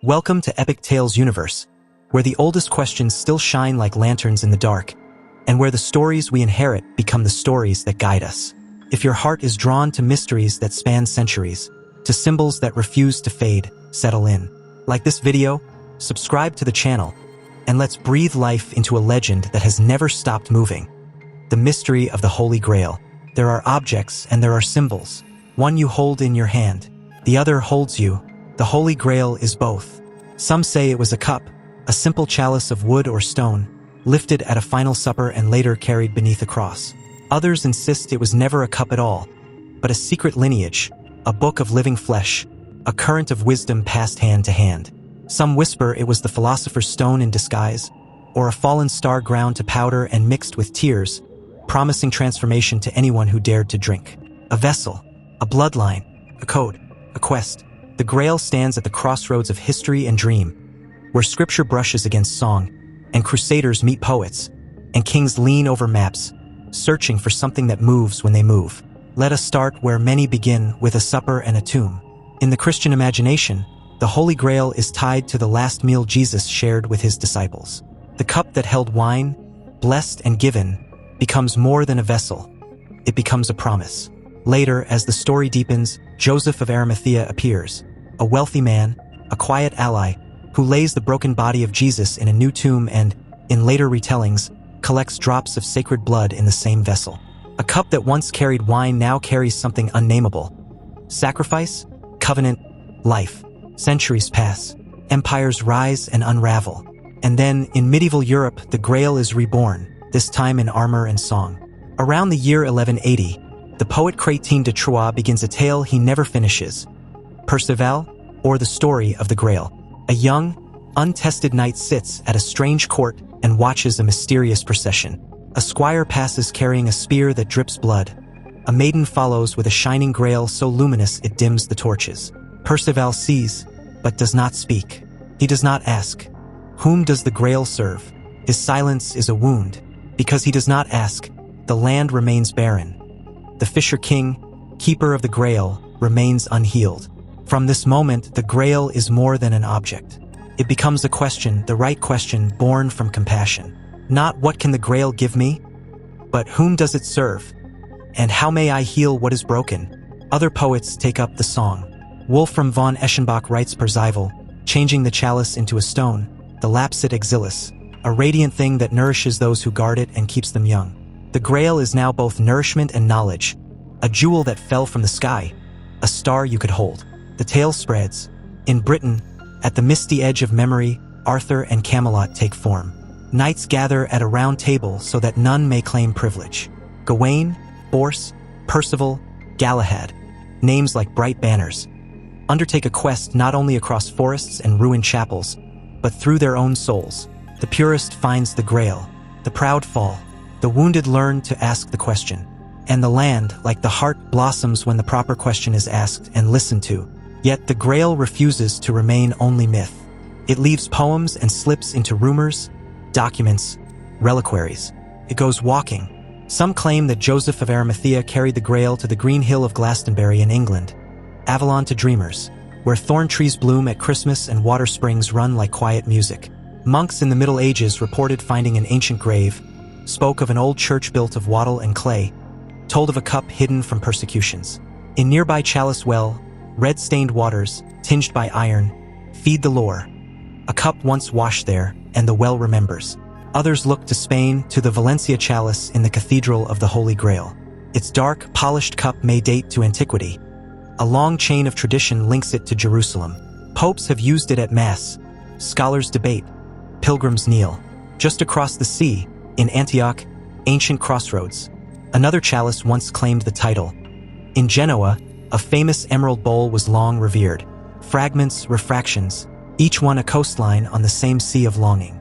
Welcome to Epictales universe, where the oldest questions still shine like lanterns in the dark, and where the stories we inherit become the stories that guide us. If your heart is drawn to mysteries that span centuries, to symbols that refuse to fade, settle in. Like this video, subscribe to the channel, and let's breathe life into a legend that has never stopped moving. The mystery of the Holy Grail. There are objects and there are symbols. One you hold in your hand, the other holds you. The Holy Grail is both. Some say it was a cup, a simple chalice of wood or stone, lifted at a final supper and later carried beneath a cross. Others insist it was never a cup at all, but a secret lineage, a book of living flesh, a current of wisdom passed hand to hand. Some whisper it was the philosopher's stone in disguise, or a fallen star ground to powder and mixed with tears, promising transformation to anyone who dared to drink. A vessel, a bloodline, a code, a quest. The Grail stands at the crossroads of history and dream, where scripture brushes against song, and crusaders meet poets, and kings lean over maps, searching for something that moves when they move. Let us start where many begin, with a supper and a tomb. In the Christian imagination, the Holy Grail is tied to the last meal Jesus shared with his disciples. The cup that held wine, blessed and given, becomes more than a vessel. It becomes a promise. Later, as the story deepens, Joseph of Arimathea appears, a wealthy man, a quiet ally, who lays the broken body of Jesus in a new tomb and, in later retellings, collects drops of sacred blood in the same vessel. A cup that once carried wine now carries something unnameable. Sacrifice, covenant, life. Centuries pass, empires rise and unravel. And then, in medieval Europe, the Grail is reborn, this time in armor and song. Around the year 1180, the poet Chrétien de Troyes begins a tale he never finishes. Perceval, or the story of the Grail. A young, untested knight sits at a strange court and watches a mysterious procession. A squire passes carrying a spear that drips blood. A maiden follows with a shining grail so luminous it dims the torches. Perceval sees, but does not speak. He does not ask, "Whom does the Grail serve?" His silence is a wound. Because he does not ask, the land remains barren. The Fisher King, keeper of the Grail, remains unhealed. From this moment, the Grail is more than an object. It becomes a question, the right question, born from compassion. Not what can the Grail give me, but whom does it serve? And how may I heal what is broken? Other poets take up the song. Wolfram von Eschenbach writes Percival, changing the chalice into a stone, the lapsit exilis, a radiant thing that nourishes those who guard it and keeps them young. The Grail is now both nourishment and knowledge, a jewel that fell from the sky, a star you could hold. The tale spreads. In Britain, at the misty edge of memory, Arthur and Camelot take form. Knights gather at a round table so that none may claim privilege. Gawain, Bors, Percival, Galahad, names like bright banners, undertake a quest not only across forests and ruined chapels, but through their own souls. The purest finds the Grail, the proud fall, the wounded learn to ask the question. And the land, like the heart, blossoms when the proper question is asked and listened to. Yet the Grail refuses to remain only myth. It leaves poems and slips into rumors, documents, reliquaries. It goes walking. Some claim that Joseph of Arimathea carried the Grail to the green hill of Glastonbury in England, Avalon to dreamers, where thorn trees bloom at Christmas and water springs run like quiet music. Monks in the Middle Ages reported finding an ancient grave, spoke of an old church built of wattle and clay, told of a cup hidden from persecutions. In nearby Chalice well, red-stained waters, tinged by iron, feed the lore. A cup once washed there, and the well remembers. Others look to Spain, to the Valencia Chalice in the Cathedral of the Holy Grail. Its dark, polished cup may date to antiquity. A long chain of tradition links it to Jerusalem. Popes have used it at Mass. Scholars debate. Pilgrims kneel. Just across the sea, in Antioch, ancient crossroads, another chalice once claimed the title. In Genoa, a famous emerald bowl was long revered. Fragments, refractions, each one a coastline on the same sea of longing.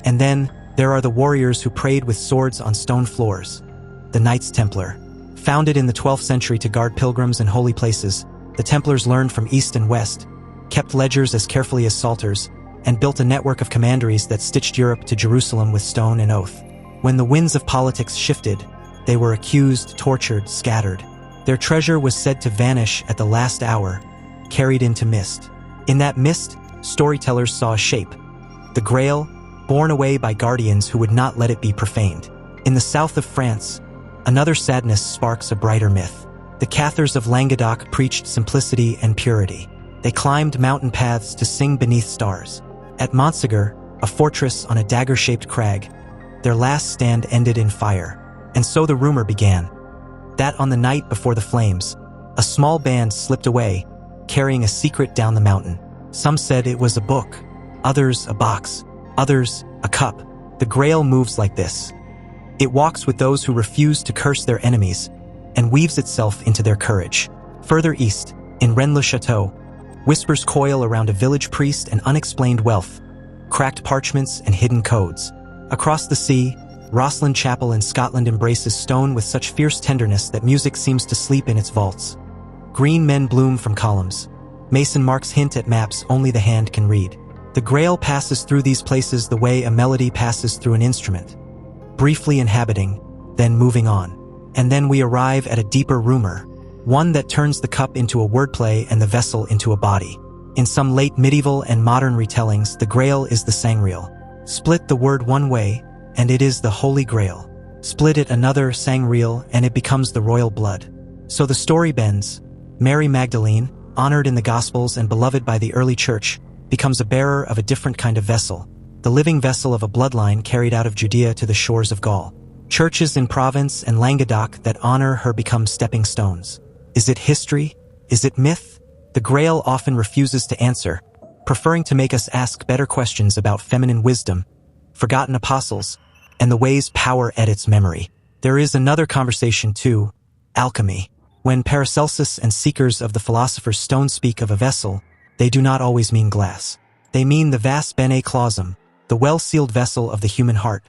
And then, there are the warriors who prayed with swords on stone floors. The Knights Templar. Founded in the 12th century to guard pilgrims and holy places, the Templars learned from East and West, kept ledgers as carefully as psalters, and built a network of commanderies that stitched Europe to Jerusalem with stone and oath. When the winds of politics shifted, they were accused, tortured, scattered. Their treasure was said to vanish at the last hour, carried into mist. In that mist, storytellers saw a shape, the Grail, borne away by guardians who would not let it be profaned. In the south of France, another sadness sparks a brighter myth. The Cathars of Languedoc preached simplicity and purity. They climbed mountain paths to sing beneath stars. At Montségur, a fortress on a dagger-shaped crag, their last stand ended in fire. And so the rumor began, that on the night before the flames, a small band slipped away, carrying a secret down the mountain. Some said it was a book, others a box, others a cup. The Grail moves like this. It walks with those who refuse to curse their enemies and weaves itself into their courage. Further east, in Rennes-le-Château, whispers coil around a village priest and unexplained wealth, cracked parchments and hidden codes. Across the sea, Rosslyn Chapel in Scotland embraces stone with such fierce tenderness that music seems to sleep in its vaults. Green men bloom from columns. Mason marks hint at maps only the hand can read. The Grail passes through these places the way a melody passes through an instrument, briefly inhabiting, then moving on. And then we arrive at a deeper rumor, one that turns the cup into a wordplay and the vessel into a body. In some late medieval and modern retellings, the Grail is the sangreal. Split the word one way, and it is the Holy Grail. Split it another sangreal, and it becomes the royal blood. So the story bends. Mary Magdalene, honored in the Gospels and beloved by the early church, becomes a bearer of a different kind of vessel, the living vessel of a bloodline carried out of Judea to the shores of Gaul. Churches in Provence and Languedoc that honor her become stepping stones. Is it history? Is it myth? The Grail often refuses to answer, preferring to make us ask better questions about feminine wisdom, forgotten apostles, and the ways power edits memory. There is another conversation too, alchemy. When Paracelsus and seekers of the philosopher's stone speak of a vessel, they do not always mean glass. They mean the vas bene clausum, the well-sealed vessel of the human heart,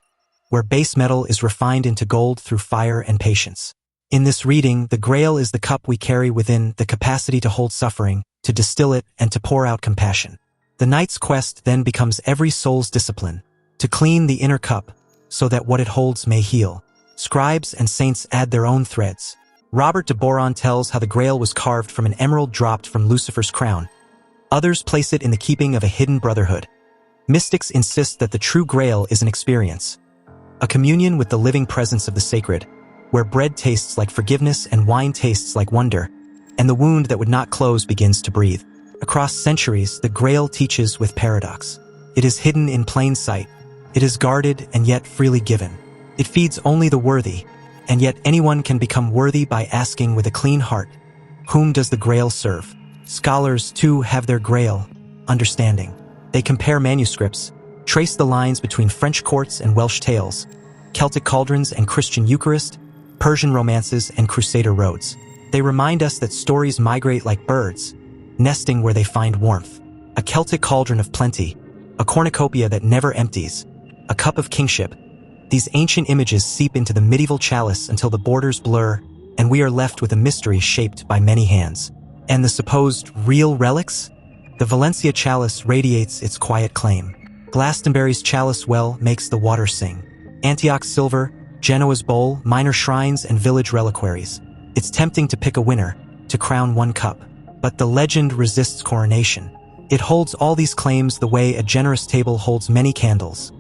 where base metal is refined into gold through fire and patience. In this reading, the Grail is the cup we carry within, the capacity to hold suffering, to distill it, and to pour out compassion. The knight's quest then becomes every soul's discipline, to clean the inner cup, so that what it holds may heal. Scribes and saints add their own threads. Robert de Boron tells how the Grail was carved from an emerald dropped from Lucifer's crown. Others place it in the keeping of a hidden brotherhood. Mystics insist that the true Grail is an experience, a communion with the living presence of the sacred, where bread tastes like forgiveness and wine tastes like wonder, and the wound that would not close begins to breathe. Across centuries, the Grail teaches with paradox. It is hidden in plain sight. It is guarded and yet freely given. It feeds only the worthy, and yet anyone can become worthy by asking with a clean heart, whom does the Grail serve? Scholars, too, have their Grail, understanding. They compare manuscripts, trace the lines between French courts and Welsh tales, Celtic cauldrons and Christian Eucharist, Persian romances and Crusader roads. They remind us that stories migrate like birds, nesting where they find warmth. A Celtic cauldron of plenty, a cornucopia that never empties, a cup of kingship. These ancient images seep into the medieval chalice until the borders blur, and we are left with a mystery shaped by many hands. And the supposed real relics? The Valencia chalice radiates its quiet claim. Glastonbury's chalice well makes the water sing. Antioch's silver, Genoa's bowl, minor shrines, and village reliquaries. It's tempting to pick a winner, to crown one cup. But the legend resists coronation. It holds all these claims the way a generous table holds many candles,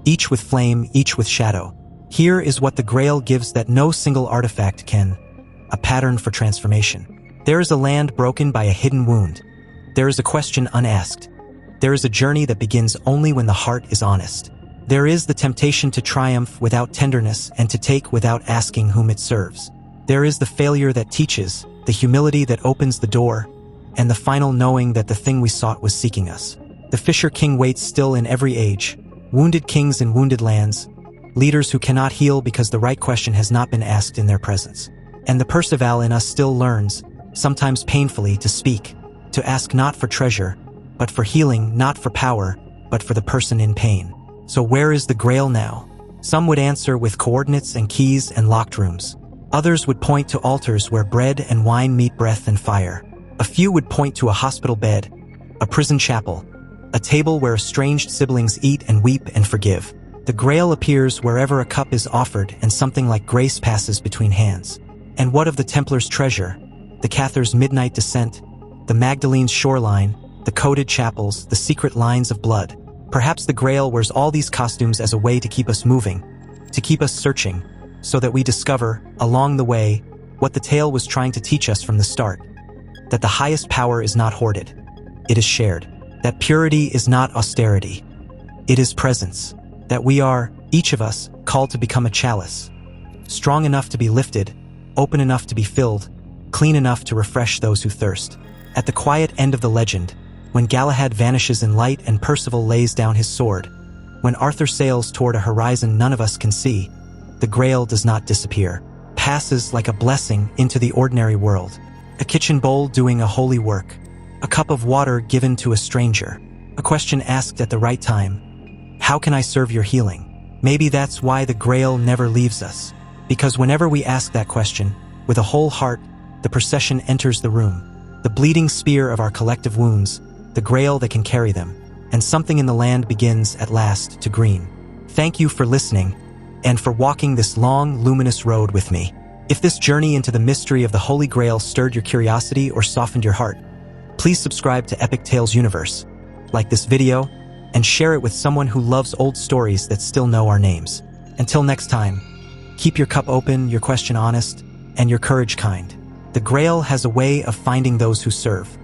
each with flame, each with shadow. Here is what the Grail gives that no single artifact can: a pattern for transformation. There is a land broken by a hidden wound. There is a question unasked. There is a journey that begins only when the heart is honest. There is the temptation to triumph without tenderness and to take without asking whom it serves. There is the failure that teaches, the humility that opens the door, and the final knowing that the thing we sought was seeking us. The Fisher King waits still in every age, wounded kings in wounded lands, leaders who cannot heal because the right question has not been asked in their presence. And the Percival in us still learns, sometimes painfully, to speak, to ask not for treasure, but for healing, not for power, but for the person in pain. So where is the Grail now? Some would answer with coordinates and keys and locked rooms. Others would point to altars where bread and wine meet breath and fire. A few would point to a hospital bed, a prison chapel, a table where estranged siblings eat and weep and forgive. The Grail appears wherever a cup is offered and something like grace passes between hands. And what of the Templar's treasure? The Cathar's midnight descent, the Magdalene's shoreline, the coded chapels, the secret lines of blood. Perhaps the Grail wears all these costumes as a way to keep us moving, to keep us searching, so that we discover, along the way, what the tale was trying to teach us from the start. That the highest power is not hoarded, it is shared. That purity is not austerity, it is presence. That we are, each of us, called to become a chalice. Strong enough to be lifted, open enough to be filled, clean enough to refresh those who thirst. At the quiet end of the legend, when Galahad vanishes in light and Percival lays down his sword, when Arthur sails toward a horizon none of us can see, the Grail does not disappear, passes like a blessing into the ordinary world. A kitchen bowl doing a holy work, a cup of water given to a stranger, a question asked at the right time. How can I serve your healing? Maybe that's why the Grail never leaves us. Because whenever we ask that question, with a whole heart, the procession enters the room. The bleeding spear of our collective wounds, the Grail that can carry them, and something in the land begins at last to green. Thank you for listening, and for walking this long, luminous road with me. If this journey into the mystery of the Holy Grail stirred your curiosity or softened your heart, please subscribe to Epic Tales Universe, like this video, and share it with someone who loves old stories that still know our names. Until next time, keep your cup open, your question honest, and your courage kind. The Grail has a way of finding those who serve.